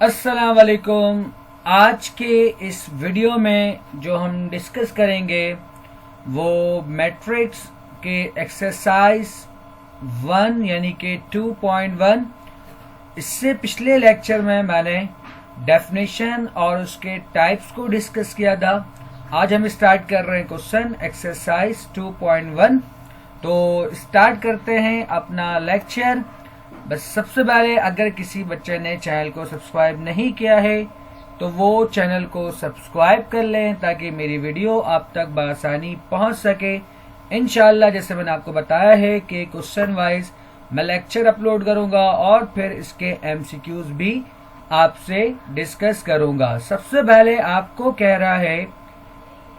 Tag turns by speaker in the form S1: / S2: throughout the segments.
S1: अस्सलाम वालेकुम। आज के इस वीडियो में जो हम डिस्कस करेंगे वो मैट्रिक्स के एक्सरसाइज 1 यानी कि 2.1। इससे पिछले लेक्चर में मैंने डेफिनेशन और उसके टाइप्स को डिस्कस किया था। आज हम स्टार्ट कर रहे हैं क्वेश्चन एक्सरसाइज 2.1। तो स्टार्ट करते हैं अपना लेक्चर। बस सबसे पहले अगर किसी बच्चे ने चैनल को सब्सक्राइब नहीं किया है तो वो चैनल को सब्सक्राइब कर लें ताकि मेरी वीडियो आप तक बआसानी पहुंच सके। इंशाल्लाह जैसे मैंने आपको बताया है कि क्वेश्चन वाइज मैं लेक्चर अपलोड करूंगा और फिर इसके एमसीक्यूज भी आपसे डिस्कस करूंगा। सबसे पहले आपको कह रहा है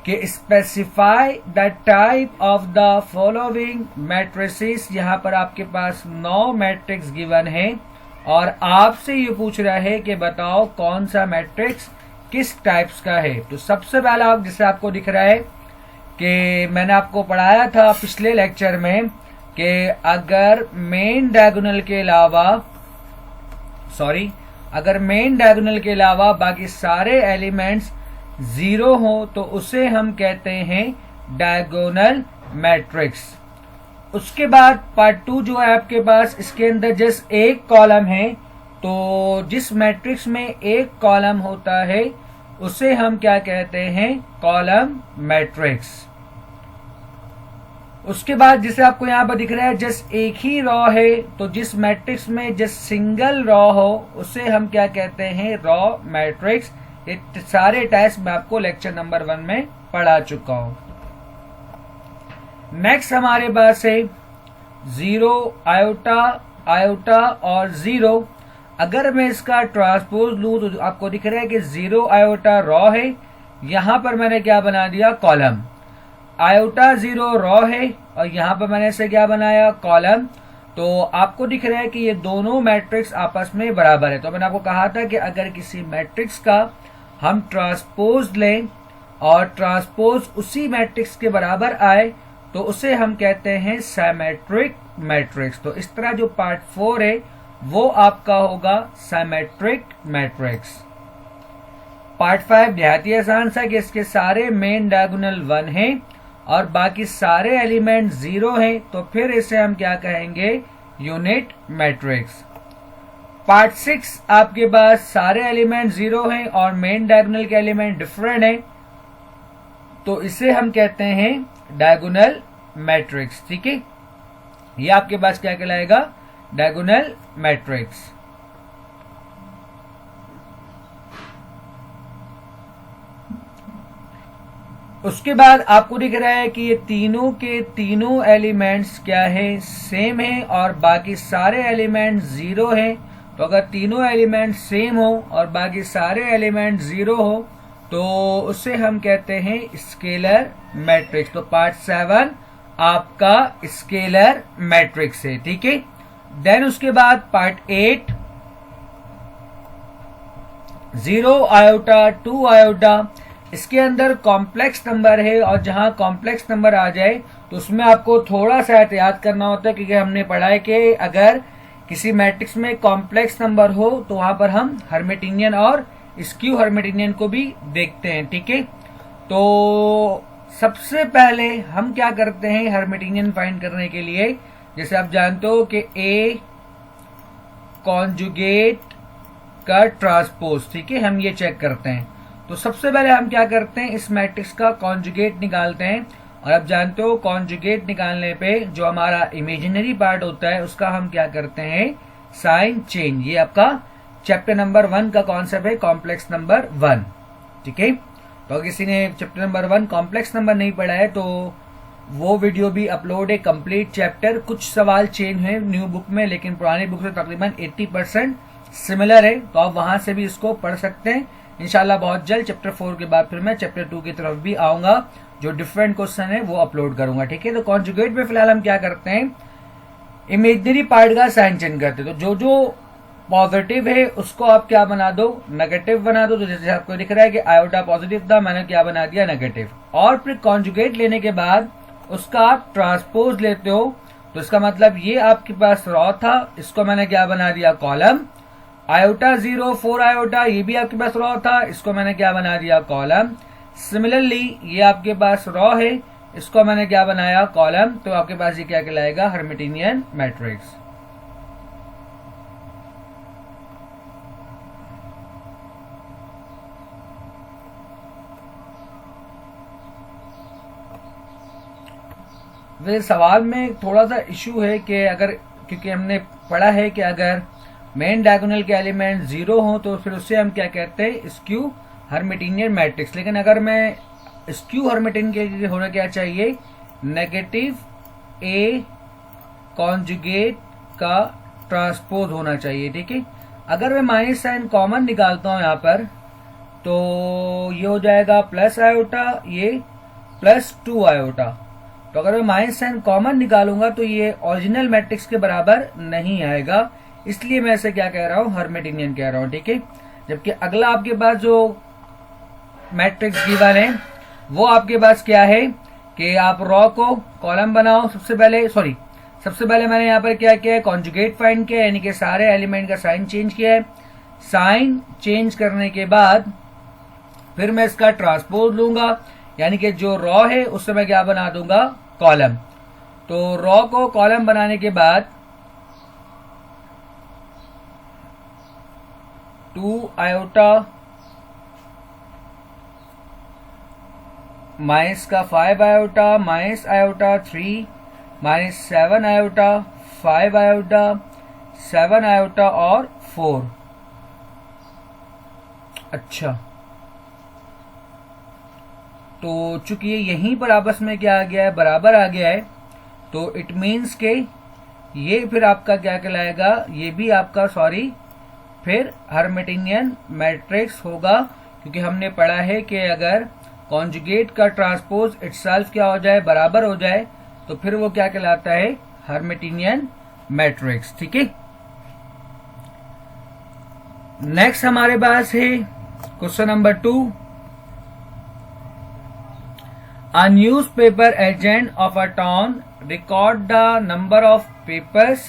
S1: कि specify the type of the following matrices. यहाँ पर आपके पास 9 मैट्रिक्स गिवन है और आपसे ये पूछ रहा है कि बताओ कौन सा मैट्रिक्स किस टाइप्स का है। तो सबसे पहला जैसे आपको दिख रहा है कि मैंने आपको पढ़ाया था पिछले लेक्चर में कि अगर मेन डायगोनल के अलावा बाकी सारे एलिमेंट्स 0 हो तो उसे हम कहते हैं डायगोनल मैट्रिक्स। उसके बाद पार्ट 2 जो है आपके पास, इसके अंदर जस्ट एक कॉलम है, तो जिस मैट्रिक्स में एक कॉलम होता है उसे हम क्या कहते हैं, कॉलम मैट्रिक्स। उसके बाद जिसे आपको यहां पर दिख रहा है जस्ट एक ही रॉ है, तो जिस मैट्रिक्स में जस्ट सिंगल रॉ हो उसे हम क्या कहते हैं, रॉ मैट्रिक्स। ये सारे टेस्ट मैं आपको लेक्चर नंबर 1 में पढ़ा चुका हूं। नेक्स्ट हमारे पास है 0, आयोटा और 0। अगर मैं इसका ट्रांसपोज लूं तो आपको दिख रहा है कि 0 आयोटा रॉ है, यहां पर मैंने क्या बना दिया, कॉलम। आयोटा 0 रॉ है और यहां पर मैंने इसे क्या बनाया, कॉलम। तो आपको दिख रहा है कि ये दोनों मैट्रिक्स आपस में बराबर है। तो मैंने आपको कहा था कि अगर किसी मैट्रिक्स का हम ट्रांसपोज लें और ट्रांसपोज उसी मैट्रिक्स के बराबर आए तो उसे हम कहते हैं सिमेट्रिक मैट्रिक्स। तो इस तरह जो पार्ट 4 है वो आपका होगा सिमेट्रिक मैट्रिक्स। पार्ट 5 बहुत ही आसान सा कि इसके सारे मेन डायगोनल 1 हैं और बाकी सारे एलिमेंट 0 हैं, तो फिर इसे हम क्या कहेंगे, यूनिट मैट्रिक्स। पार्ट 6 आपके पास सारे एलिमेंट 0 हैं और मेन डायगोनल के एलिमेंट डिफरेंट हैं, तो इसे हम कहते हैं डायगोनल मैट्रिक्स। ठीक है, ये आपके पास क्या कहलाएगा, डायगोनल मैट्रिक्स। उसके बाद आपको दिख रहा है कि ये तीनों के तीनों एलिमेंट्स क्या है, सेम है और बाकी सारे एलिमेंट 0 हैं। तो अगर तीनों एलिमेंट सेम हो और बाकी सारे एलिमेंट 0 हो तो उसे हम कहते हैं स्केलर मैट्रिक्स। तो पार्ट 7 आपका स्केलर मैट्रिक्स है। ठीक है, देन उसके बाद पार्ट 8 0 आयोटा 2 आयोटा, इसके अंदर कॉम्प्लेक्स नंबर है और जहां कॉम्प्लेक्स नंबर आ जाए तो उसमें आपको थोड़ा सा एहतियात करना होता है, क्योंकि हमने पढ़ा है कि अगर किसी मैट्रिक्स में कॉम्प्लेक्स नंबर हो तो वहां पर हम हर्मिटियन और स्क्यू हर्मिटियन को भी देखते हैं। ठीक है, तो सबसे पहले हम क्या करते हैं हर्मिटियन फाइंड करने के लिए, जैसे आप जानते हो कि ए कॉन्जुगेट का ट्रांसपोज। ठीक है, हम ये चेक करते हैं। तो सबसे पहले हम क्या करते हैं, इस मैट्रिक्स का कॉन्जुगेट निकालते हैं और आप जानते हो कॉन्जुगेट निकालने पे जो हमारा इमेजिनरी पार्ट होता है उसका हम क्या करते हैं, साइन चेंज। ये आपका चैप्टर नंबर 1 का कॉन्सेप्ट है, कॉम्प्लेक्स नंबर 1। ठीक है, तो किसी ने चैप्टर नंबर 1 कॉम्प्लेक्स नंबर नहीं पढ़ा है तो वो वीडियो भी अपलोड है, कंप्लीट चैप्टर। कुछ सवाल चेंज हुए न्यू बुक में, लेकिन पुरानी बुक से तकरीबन 80% सिमिलर है, तो आप वहां से भी इसको पढ़ सकते हैं। इंशाल्लाह बहुत जल्द चैप्टर 4 के बाद फिर मैं चैप्टर 2 की तरफ भी आऊंगा, जो डिफरेंट क्वेश्चन है वो अपलोड करूंगा। ठीक है, तो कॉन्जुगेट में फिलहाल हम क्या करते हैं, इमेजिनरी पार्ट का साइन चेंज करते हैं। तो जो पॉजिटिव है उसको आप क्या बना दो, नेगेटिव बना दो। तो जैसे आपको दिख रहा है कि आयोटा पॉजिटिव था, मैंने क्या बना दिया, नेगेटिव। और फिर कॉन्जुगेट लेने के बाद उसका आप ट्रांसपोज लेते हो, तो इसका मतलब ये आपके पास रॉ था, इसको मैंने क्या बना दिया, कॉलम। आयोटा 0, 4 आयोटा, ये भी आपके पास रॉ था, इसको मैंने क्या बना दिया, कॉलम। सिमिलरली ये आपके पास रॉ है, इसको मैंने क्या बनाया, कॉलम। तो आपके पास ये क्या कहलाएगा, हर्मिटियन मैट्रिक्स। वैसे सवाल में थोड़ा सा इश्यू है कि अगर, क्योंकि हमने पढ़ा है कि अगर मेन डायगोनल के एलिमेंट 0 हो तो फिर उससे हम क्या कहते हैं, स्क्यू हर्मिटियन मैट्रिक्स। लेकिन अगर मैं स्क्यू हर्मिटियन के लिए होना क्या चाहिए, नेगेटिव ए कॉन्जुगेट का ट्रांसपोज होना चाहिए, ठीक है। अगर मैं माइनस साइन कॉमन निकालता हूं यहां पर, तो ये हो जाएगा प्लस आयोटा, ये प्लस 2 आयोटा। तो अगर मैं माइनस साइन कॉमन निकालूंगा तो ये ओरिजिनल मैट्रिक्स के बराबर नहीं आएगा, इसलिए मैं इसे क्या कह रहा हूं, हर्मिटियन कह रहा हूं, ठीक है। जबकि अगला आपके पास जो मैट्रिक्स गिवन है वो आपके पास क्या है कि आप रॉ को कॉलम बनाओ। सबसे पहले मैंने यहाँ पर क्या किया है, कॉन्जुगेट फाइंड किया, यानी कि सारे एलिमेंट का साइन चेंज किया है। साइन चेंज करने के बाद फिर मैं इसका ट्रांसपोज लूंगा, यानी कि जो रॉ है उससे मैं क्या बना दूंगा, कॉलम। तो रॉ को कॉलम बनाने के बाद 2 आयोटा माइनस का 5 iota minus iota 3 minus 7 iota 5 iota 7 iota और 4। अच्छा, तो चूंकि ये यहीं पर आपस में क्या आ गया है, बराबर आ गया है, तो इट मीन्स के ये फिर आपका क्या कहलाएगा, ये भी आपका फिर हर्मिटियन मैट्रिक्स होगा, क्योंकि हमने पढ़ा है कि अगर कॉन्जुगेट का ट्रांसपोज इटसेल्फ क्या हो जाए, बराबर हो जाए, तो फिर वो क्या कहलाता है, हर्मिटियन मैट्रिक्स, ठीक है। नेक्स्ट हमारे पास है question number 2। A newspaper agent of a town record the number of papers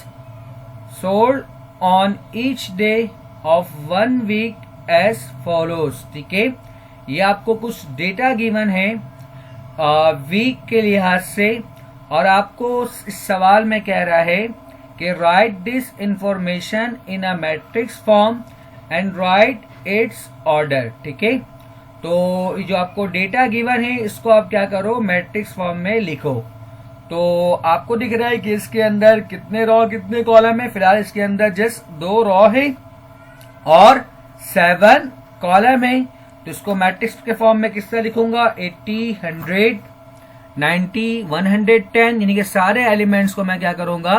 S1: sold on each day of 1 week as follows, ठीक है। ये आपको कुछ डेटा गिवन है वीक के लिहाज से, और आपको इस सवाल में कह रहा है कि right this information in a matrix form and right it's order, ठीक है। तो जो आपको डेटा गिवन है इसको आप क्या करो, मैट्रिक्स फॉर्म में लिखो। तो आपको दिख रहा है कि इसके अंदर कितने रॉ कितने कॉलम है, फिलहाल इसके अंदर जस्ट 2 रॉ है और 7 कॉलम है। तो इसको मैट्रिक्स के फॉर्म में किस तरह लिखूंगा, 80 100 90 110, यानी कि सारे एलिमेंट्स को मैं क्या करूंगा,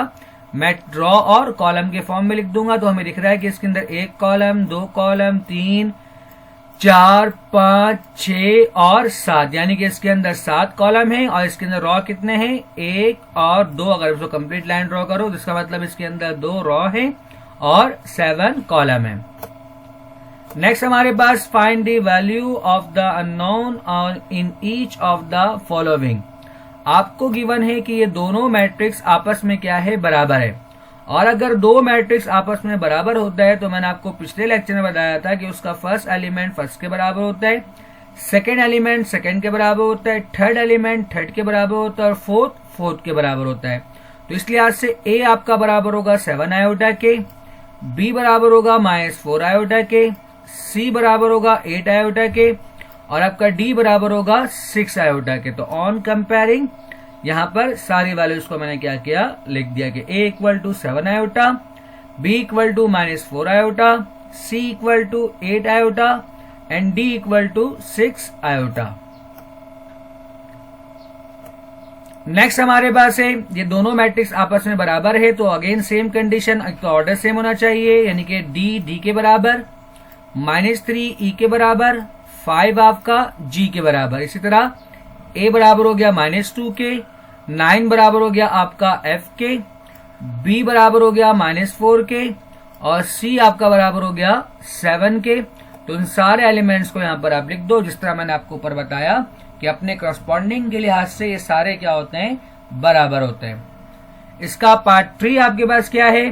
S1: रॉ और कॉलम के फॉर्म में लिख दूंगा। तो हमें दिख रहा है कि इसके अंदर 1 कॉलम 2 कॉलम 3 4 5 6 और 7, यानी कि इसके अंदर 7 कॉलम है। और इसके अंदर रॉ कितने हैं, 1 और 2। अगर इसको कंप्लीट लाइन ड्रॉ करो तो इसका मतलब इसके अंदर 2 रॉ है और 7 कॉलम है। नेक्स्ट हमारे पास find the value of the unknown in each of the following. आपको गिवन है कि ये दोनों मैट्रिक्स आपस में क्या है, बराबर है। और अगर 2 मैट्रिक्स आपस में बराबर होता है तो मैंने आपको पिछले लेक्चर में बताया था कि उसका फर्स्ट एलिमेंट फर्स्ट के बराबर होता है, सेकेंड एलिमेंट सेकेंड के बराबर होता है, थर्ड एलिमेंट थर्ड के बराबर होता है और फोर्थ के बराबर होता है। तो इस लिहाज से ए आपका बराबर होगा 7 आयोटा के, बी बराबर होगा -4 आयोटा के, सी बराबर होगा 8 आयोटा के और आपका डी बराबर होगा 6 आयोटा के। तो ऑन कंपेयरिंग यहां पर सारी वैल्यूज को मैंने क्या किया, लिख दिया कि a equal to 7 iota, b equal to -4 iota, c equal to 8 iota and d equal to 6 iota. Next हमारे पास है, ये दोनों मैट्रिक्स आपस में बराबर है, तो अगेन सेम कंडीशन, तो ऑर्डर सेम होना चाहिए, यानी कि d के बराबर, -3 e के बराबर, 5 आपका g के बराबर। इसी तरह a बराबर हो गया -2 के, 9 बराबर हो गया आपका f के, b बराबर हो गया -4 के और c आपका बराबर हो गया 7 के। तो इन सारे एलिमेंट्स को यहां पर आप लिख दो, जिस तरह मैंने आपको ऊपर बताया कि अपने करस्पॉन्डिंग के लिहाज से ये सारे क्या होते हैं, बराबर होते हैं। इसका पार्ट 3 आपके पास क्या है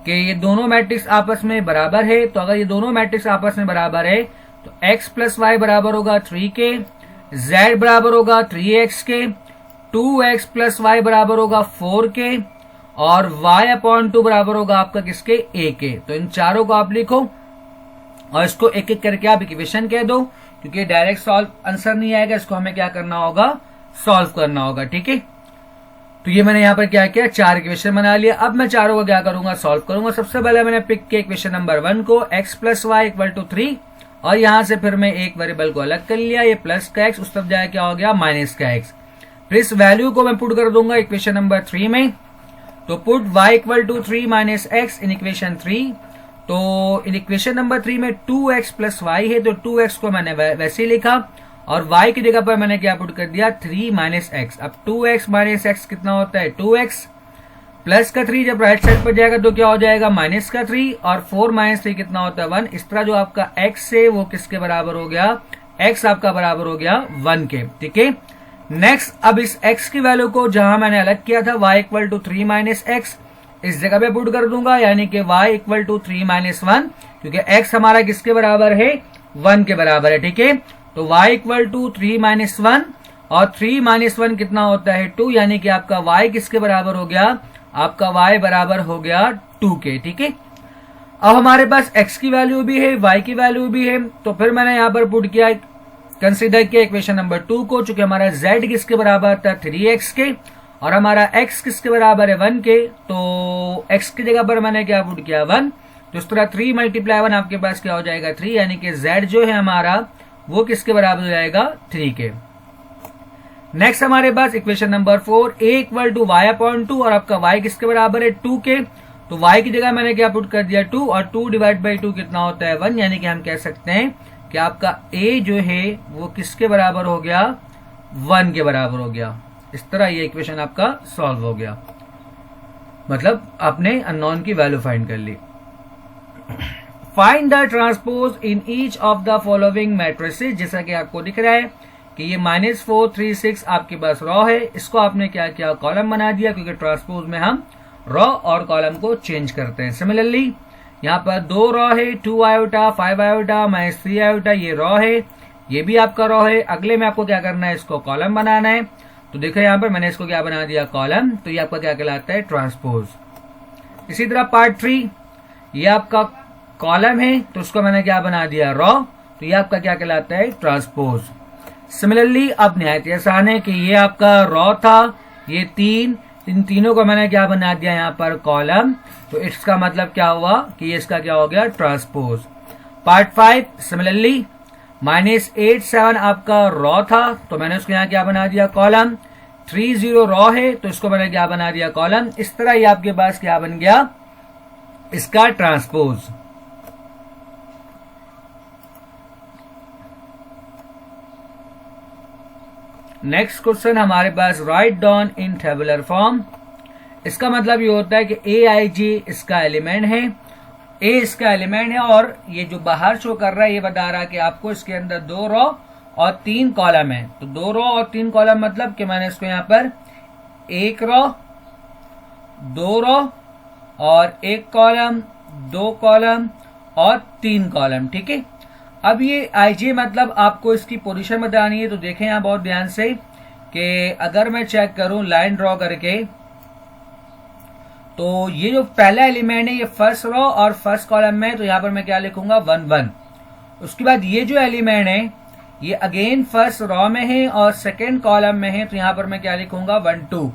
S1: कि ये दोनों मैट्रिक्स आपस में बराबर है। तो अगर ये दोनों मैट्रिक्स आपस में बराबर है तो x प्लस वाई बराबर होगा 3 के, z बराबर होगा 3x के, 2x प्लस वाई बराबर होगा 4 के, और y अपॉन 2 बराबर होगा आपका किसके, a के। तो इन चारों को आप लिखो और इसको एक एक करके आप इक्वेशन कह दो, क्योंकि डायरेक्ट सॉल्व आंसर नहीं आएगा, इसको हमें क्या करना होगा, सॉल्व करना होगा। ठीक है, तो ये मैंने यहाँ पर क्या किया, 4 इक्वेशन बना लिया। अब मैं चारों को क्या करूंगा, सॉल्व करूंगा। सबसे पहले मैंने पिक किया इक्वेशन नंबर 1 को, x plus y equal to 3, और यहां से फिर मैं एक वेरिएबल को अलग कर लिया, ये प्लस का x, उस तरफ जाए क्या हो गया, माइनस का x। फिर इस वैल्यू को मैं पुट कर दूंगा इक्वेशन नंबर 3 में। तो put y equal to 3 minus x in equation 3। तो इन इक्वेशन नंबर 3 में 2x प्लस वाई है, तो 2x को मैंने वैसे ही लिखा, और y की जगह पर मैंने क्या पुट कर दिया, 3 माइनस एक्स। अब 2x माइनस एक्स कितना होता है, 2x, प्लस का 3 जब राइट साइड पर जाएगा तो क्या हो जाएगा, माइनस का 3, और 4 माइनस 3 कितना होता है, 1। इस तरह जो आपका x है वो किसके बराबर हो गया, x आपका बराबर हो गया 1 के। ठीक है, नेक्स्ट अब इस x की वैल्यू को जहां मैंने अलग किया था, y equal to 3 minus x, इस जगह पे पुट कर दूंगा, यानी कि y इक्वल टू 3 माइनस 1, क्योंकि x हमारा किसके बराबर है, 1 के बराबर है। ठीक है, तो y इक्वल टू 3 माइनस 1, और 3 माइनस 1 कितना होता है, 2, यानी कि आपका y किसके बराबर हो गया, आपका y बराबर हो गया 2 के। ठीक है, अब हमारे पास x की वैल्यू भी है, y की वैल्यू भी है, तो फिर मैंने यहां पर पुट किया, कंसीडर किया इक्वेशन नंबर 2 को, चूंकि हमारा z किसके बराबर था, 3x के, और हमारा x किसके बराबर है, 1 के। तो x की जगह पर मैंने क्या पुट किया, 1। तो इस तरह 3 मल्टीप्लाई 1 आपके पास क्या हो जाएगा, 3, यानी कि z जो है हमारा वो किसके बराबर हो जाएगा, 3 के। नेक्स्ट हमारे पास equation number 4, a equal to y upon 2, और आपका y किसके बराबर है, 2 के। तो y की जगह मैंने क्या पुट कर दिया, 2, और 2 डिवाइड बाई 2 कितना होता है, 1, यानी कि हम कह सकते हैं कि आपका a जो है वो किसके बराबर हो गया, 1 के बराबर हो गया। इस तरह ये इक्वेशन आपका सॉल्व हो गया, मतलब आपने अननोन की वैल्यू फाइंड कर ली। Find the transpose in each of the following matrices, जैसा कि आपको दिख रहा है कि ये -4 3 6 आपके पास रॉ है, इसको आपने क्या किया, कॉलम बना दिया, क्योंकि ट्रांसपोज में हम रॉ और कॉलम को चेंज करते हैं। सिमिलरली यहाँ पर 2 रॉ है, 2 आयोटा, 5 आयोटा, -3 आयोटा, ये रॉ है, ये भी आपका रॉ है। अगले में आपको क्या करना है, इसको कॉलम बनाना है। तो देखो यहाँ पर मैंने इसको क्या बना दिया, कॉलम, तो ये आपका क्या कहलाता है, ट्रांसपोज। इसी तरह पार्ट 3, ये आपका कॉलम है, तो उसको मैंने क्या बना दिया, रॉ, तो ये आपका क्या कहलाता है, ट्रांसपोज। सिमिलरली अब निहायत आसान है कि ये आपका रॉ था, ये 3, इन तीनों को मैंने क्या बना दिया यहाँ पर, कॉलम, तो इसका मतलब क्या हुआ कि ये इसका क्या हो गया, ट्रांसपोज। पार्ट 5, सिमिलरली -8 7 आपका रॉ था, तो मैंने उसको यहाँ क्या बना दिया, कॉलम। 3 0 रॉ है, तो इसको मैंने क्या बना दिया, कॉलम। इस तरह ये आपके पास क्या बन गया, इसका ट्रांसपोज। नेक्स्ट क्वेश्चन हमारे पास, write down in tabular form. इसका मतलब ये होता है कि aij इसका एलिमेंट है, a इसका एलिमेंट है, और ये जो बाहर शो कर रहा है ये बता रहा है कि आपको इसके अंदर 2 रॉ और 3 कॉलम है। तो 2 रॉ और 3 कॉलम मतलब कि मैंने इसको यहाँ पर 1 रॉ, 2 रॉ और 1 कॉलम, 2 कॉलम और 3 कॉलम। ठीक है, अब ये IJ मतलब आपको इसकी पोजीशन बतानी है। तो देखें यहाँ बहुत ध्यान से कि अगर मैं चेक करूं लाइन ड्रॉ करके, तो ये जो पहला एलिमेंट है ये फर्स्ट रॉ और फर्स्ट कॉलम में है, तो यहाँ पर मैं क्या लिखूंगा, 1 1। उसके बाद ये जो एलिमेंट है ये अगेन फर्स्ट रॉ में है और सेकेंड कॉलम में है, तो यहाँ पर मैं क्या लिखूंगा, 1 2।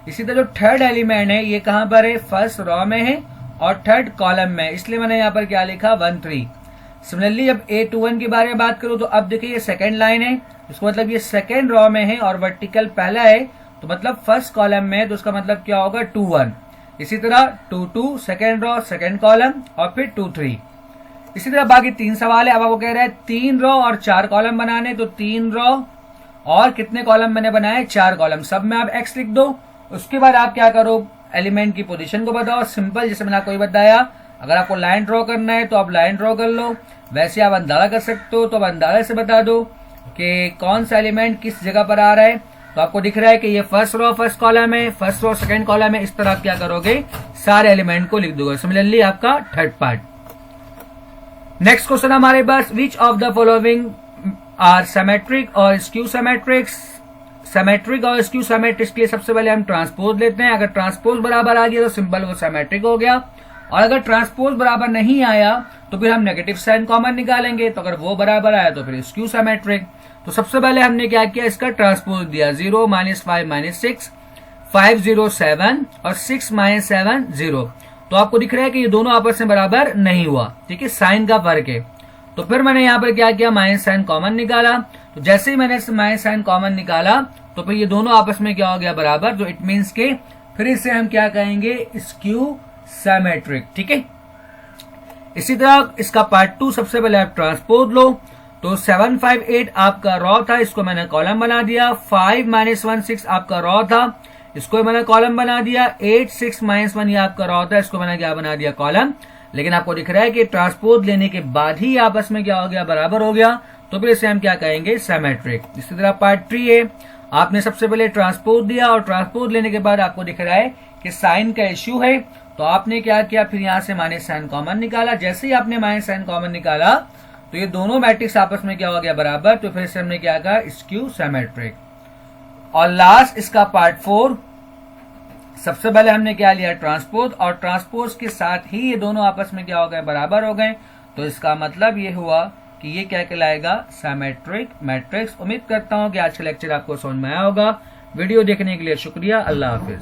S1: इसी तरह जो थर्ड एलिमेंट है ये कहां पर है, फर्स्ट रॉ में है और थर्ड कॉलम में, इसलिए मैंने यहाँ पर क्या लिखा, 1 3। सिमिलरली जब A21 के बारे में बात करूं तो अब देखिए ये सेकंड लाइन है, इसको मतलब ये सेकंड रॉ में है और वर्टिकल पहला है, तो मतलब फर्स्ट कॉलम में है, तो उसका मतलब क्या होगा, 2 1। इसी तरह 2 2 सेकंड रॉ सेकंड कॉलम और फिर 2 3। इसी तरह बाकी 3 सवाल है। अब वो कह रहा है 3 रॉ और 4 कॉलम बनाने, तो 3 रॉ और कितने कॉलम मैंने बनाए, 4 कॉलम, सब में आप x लिख दो। उसके बाद आप क्या करो, एलिमेंट की पोजीशन को बताओ, सिंपल, जैसे मैंने आपको बताया। अगर आपको लाइन ड्रॉ करना है तो आप लाइन ड्रॉ कर लो, वैसे आप अंदाजा कर सकते हो तो आप अंदाजा से बता दो कि कौन सा एलिमेंट किस जगह पर आ रहा है। तो आपको दिख रहा है कि ये फर्स्ट रो फर्स्ट कॉलम है, फर्स्ट रो सेकंड कॉलम है। इस तरह आप क्या करोगे, सारे एलिमेंट को लिख दोगे। सिमिलरली आपका थर्ड पार्ट। नेक्स्ट क्वेश्चन हमारे पास, which of the following are symmetric और स्क्यू सिमेट्रिक्स। सिमेट्रिक और स्क्यू सिमेट्रिक्स के लिए सबसे पहले हम ट्रांसपोज लेते हैं। अगर ट्रांसपोज बराबर आ गया तो सिंपल वो सिमेट्रिक हो गया, और अगर ट्रांसपोज बराबर नहीं आया तो फिर हम नेगेटिव साइन कॉमन निकालेंगे। तो अगर वो बराबर आया तो फिर स्क्यू सिमेट्रिक। तो सबसे पहले हमने क्या किया, इसका ट्रांसपोज दिया। 0 - 5 - 6 5 0 7 और 6 - 7 0। तो आपको दिख रहा है कि ये दोनों आपस में बराबर नहीं हुआ, ठीक है, साइन का फर्क है। तो फिर मैंने यहाँ पर क्या किया, माइनस साइन कॉमन निकाला। तो जैसे ही मैंने माइनस साइन कॉमन निकाला तो फिर ये दोनों आपस में क्या हो गया, बराबर। तो इट मीन्स के फिर इसे हम क्या कहेंगे, स्क्यू सिमेट्रिक, ठीक है। इसी तरह इसका पार्ट 2, सबसे पहले आप ट्रांसपोज लो। तो 7 5 8 आपका रॉ था, इसको मैंने कॉलम बना दिया। 5 - 1 6 आपका रॉ था, इसको मैंने कॉलम बना दिया। 8 6 - 1 ये आपका रॉ था, इसको मैंने क्या बना दिया, कॉलम। लेकिन आपको दिख रहा है कि ट्रांसपोज लेने के बाद ही आपस में क्या हो गया, बराबर हो गया। तो फिर इसे हम क्या कहेंगे, सिमेट्रिक। इसी तरह पार्ट 3 है, आपने सबसे पहले ट्रांसपोज दिया और ट्रांसपोज लेने के बाद आपको दिख रहा है कि साइन का इश्यू है। तो आपने क्या किया, फिर यहां से माइनस साइन कॉमन निकाला। जैसे ही आपने माइनस साइन कॉमन निकाला तो ये दोनों मैट्रिक्स आपस में क्या हो गया, बराबर। तो फिर से हमने क्या कहा, स्क्यू सिमेट्रिक। और लास्ट इसका पार्ट 4, सबसे पहले हमने क्या लिया, ट्रांसपोज, और ट्रांसपोज के साथ ही ये दोनों आपस में क्या हो गए, बराबर हो गए। तो इसका मतलब ये हुआ कि ये क्या कहलाएगा, सिमेट्रिक मैट्रिक्स। उम्मीद करता हूं कि आज का लेक्चर आपको समझ में आया होगा। वीडियो देखने के लिए शुक्रिया। अल्लाह हाफिज।